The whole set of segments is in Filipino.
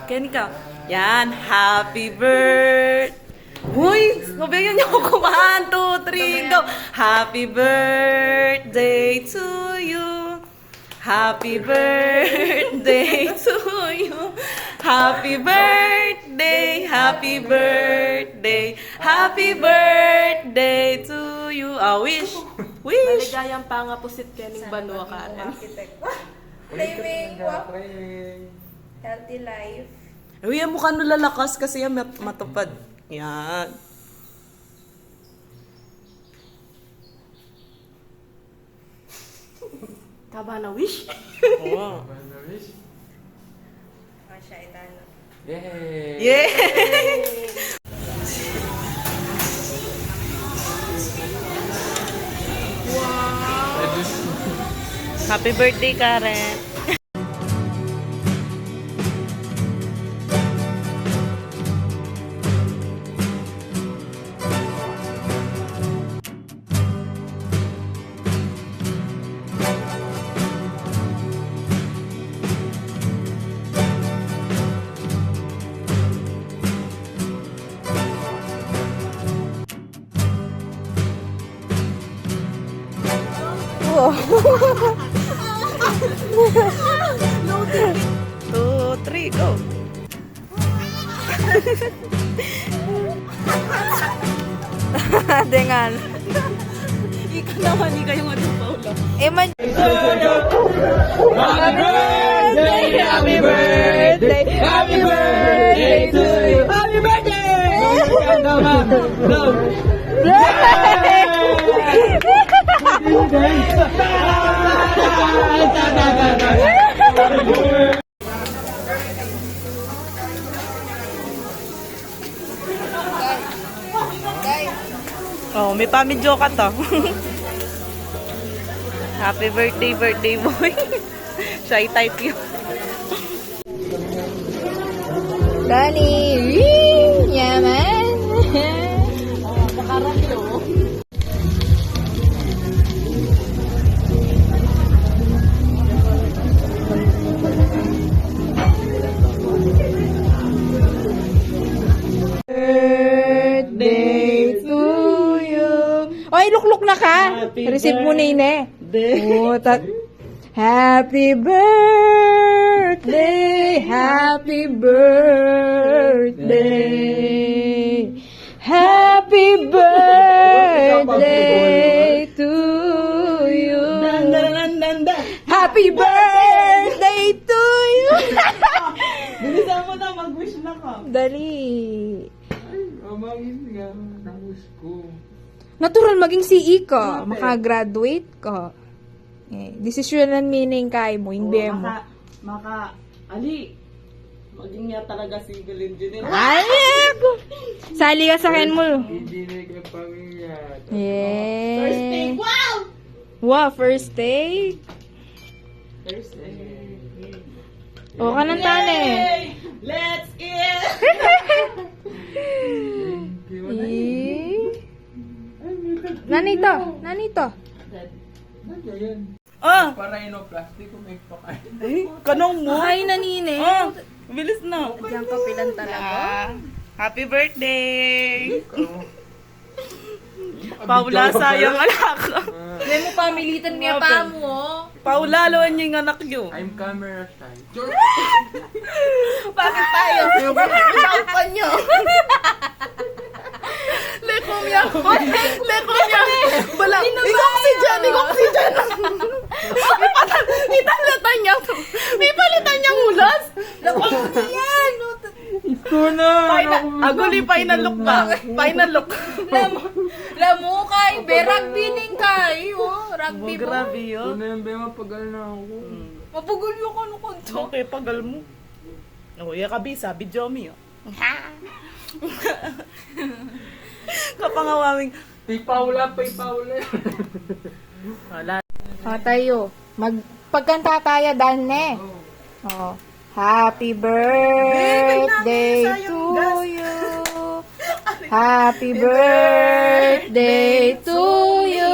Kenny ka. Yan. Happy birthday. Uy, nabayan niyo ako. 1, 2, 3, go. Happy birthday to you. Happy birthday to you. Happy birthday, happy birthday, happy birthday to you. Wish. Wish. Maligayang pangapusit Kening Banwa Karen. Playing, healthy life. Uy, ang mukha nung lalakas kasi yan matupad. Yan. Taba na wish? Oh. Masya itano. Yay! Yay! Happy birthday, Karen. Two, three, go. Dengan. Ika naman, ika yung ano, Paula. Eman. Happy birthday! Happy birthday to you! Happy birthday! Oh, may pamidyo ka to. Happy birthday, birthday boy. Shy type yun. Dali. Yaman. Birthday to you. Oy, lukluk na ka. Receive mo na yun eh. Oh, happy birthday, happy birthday, happy birthday to you. Happy birthday to you. Bilisan mo na, mag-wish na ka. Dali. Amangin nga, nangos ko. Natural maging CE ka, makagraduate ka. Decision and meaning kay mo, hindi mo. Ali, maging niya talaga civil engineer. Ay! Sali ka sa akin mo. Engineer ka pamilya. Yeah. First take, wow! Wow, first take. First take. O ka ng tali. Let's eat! Nanito, nanito. Ano yan? Ah! Para plastic ko may pakain. Ay, kanong mo? Ay, nanine. Ah! Bilis na. Diyan ka pilan talaga. Happy birthday! Paula, sayang anak. Hindi mo pamilitan niya pa mo. Paula, lawan niyo yung anak niyo. I'm camera shy. Bakit tayo? Taupan niyo. Lekom niya. Lekom niya. Bala. Ikoxygen. Ikoxygen. Italatan niya. May palitan niyang ulas. Lekom niyan. Ito na! Aguli, final look ba? Final look. Lamo kay, rugby ning kay. Rugby mo. Grabe Ito yun. na yung bema pagal na ako. Mapugulyo ka no konto. Okay, pagal mo. Oh, iya ka bisa, video mi. Kapangawawing. Pay Paula. Wala. Tayo. Pagkanta tayo, Danne. Oh. Happy birthday to you. Happy birthday to you.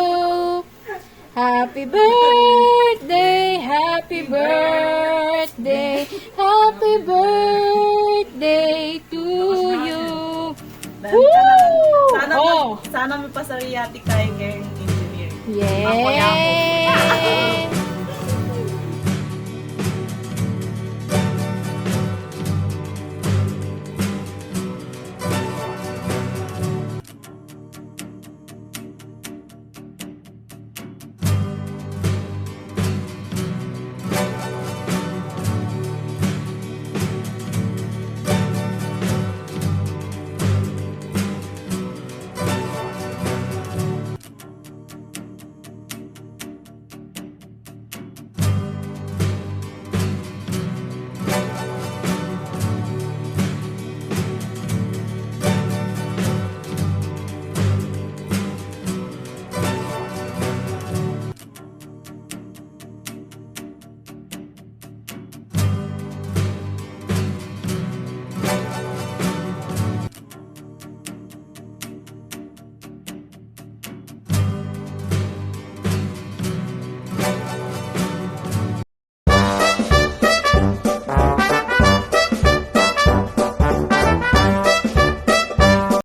Happy birthday, happy birthday, happy birthday. sa Riatic Tiger Engineer. Yes!